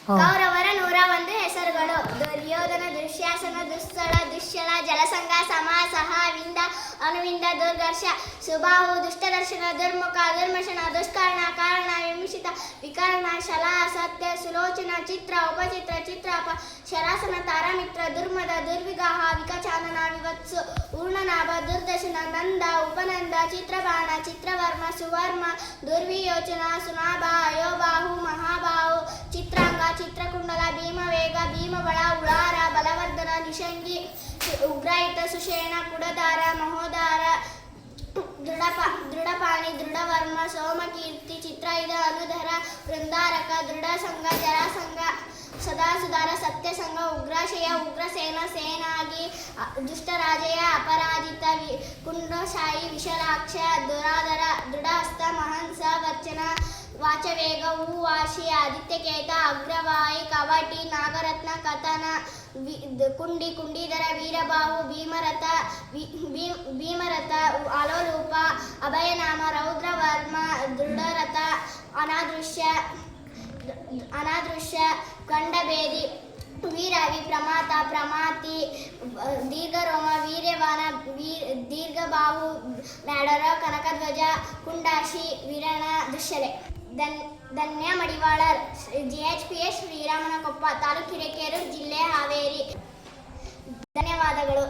ಕೌರವರ 101 ಹೆಸರುಗಳು. ದುರ್ಯೋಧನ, ದುಶ್ಯಾಸನ, ದುಸ್ಸಳ, ದುಶ್ಯಳ, ಜಲಸಂಗ, ಸಮಾಸಹ, ವಿಂದ, ಅನುವಿಂದ, ದುರ್ಗರ್ಷ, ಸುಬಾಹು, ದುಷ್ಟದರ್ಶನ, ದುರ್ಮುಖ, ದುರ್ಮಶನ, ದುಷ್ಕರ್ಣ, ಕಾರಣ, ವಿಮುಷಿತ, ವಿಕರ್ಣ, ಶಲ, ಸತ್ಯ, ಸುಲೋಚನ, ಚಿತ್ರ, ಉಪಚಿತ್ರ, ಚಿತ್ರಾಪ, ಶರಾಸನ, ತಾರಮಿತ್ರ, ದುರ್ಮದ, ದುರ್ವಿಗಾಹ, ವಿಕಚಾನನ, ವಿವತ್ಸು, ಊರ್ಣನಾಭ, ದುರ್ದಶನ, ನಂದ, ಉಪನಂದ, ಚಿತ್ರಬಾಣ, ಚಿತ್ರವರ್ಮ, ಸುವರ್ಮ, ದುರ್ವಿಯೋಚನ, ಸುನಾಭ, ಅಯೋಬಾಹು, ಮಹಾಬಾಹು, ಚಿತ್ರಾಂಗ, ಚಿತ್ರಕುಂಡಲ, ಭೀಮವೇಗ, ಭೀಮಬಳ, ಉಳಾರ, ಬಲವರ್ಧನ, ನಿಷಂಗಿ, ಉಗ್ರಾಯಿತ, ಸುಷೇಣ, ಕುಡದಾರ, ಮಹೋದಾರ, ದೃಢಪಾಣಿ, ದೃಢವರ್ಮ, ಸೋಮಕೀರ್ತಿ, ಚಿತ್ರಾಯುಧ, ಅನುಧರ, ವೃಂದಾರಕ, ದೃಢಸಂಗ, ಜರಾಸಂಗ, ಸದಾಸುಧಾರ, ಸತ್ಯಸಂಗ, ಉಗ್ರಾಶಯ, ಉಗ್ರಸೇನ, ಸೇನಾಗಿ, ದುಷ್ಟರಾಜಯ, ಅಪರಾಜಿತ, ಕುಂಡಶಾಯಿ, ವಿಶಾಲಾಕ್ಷ, ದುರಾಧರ, ದೃಢಹಸ್ತ, ಮಹಂಸ, ವರ್ಚನ, ವಾಚವೇಗ, ಹೂವಾಶಿ, ಆದಿತ್ಯಕೇತ, ಅಗ್ರವಾಯಿ, ಕವಟಿ, ನಾಗರತ್ನ, ಕಥನ, ಕುಂಡಿ, ಕುಂಡೀಧರ, ವೀರಬಾಹು, ಭೀಮರಥ, ಅಲೋಲೂಪ, ಅಭಯನಾಮ, ರೌದ್ರವರ್ಮ, ದೃಢರಥ, ಅನಾದೃಶ್ಯ, ಖಂಡಭೇದಿ, ವೀರಾವಿ, ಪ್ರಮಾತ, ಪ್ರಮಾತಿ, ದೀರ್ಘರೋಮ, ವೀರ್ಯವಾನ, ದೀರ್ಘಬಾಹು, ಮ್ಯಾಡರ, ಕನಕಧ್ವಜ, ಕುಂಡಾಶಿ, ವೀರಣ, ದುಶ್ಯಲೆ. ಧನ್ಯ ಮಡಿವಾಳರ್, GHPS ಶ್ರೀರಾಮನಕೊಪ್ಪ, ತಾಲೂಕು ಹಿರೇಕೆರೂರು, ಜಿಲ್ಲೆ ಹಾವೇರಿ. ಧನ್ಯವಾದಗಳು.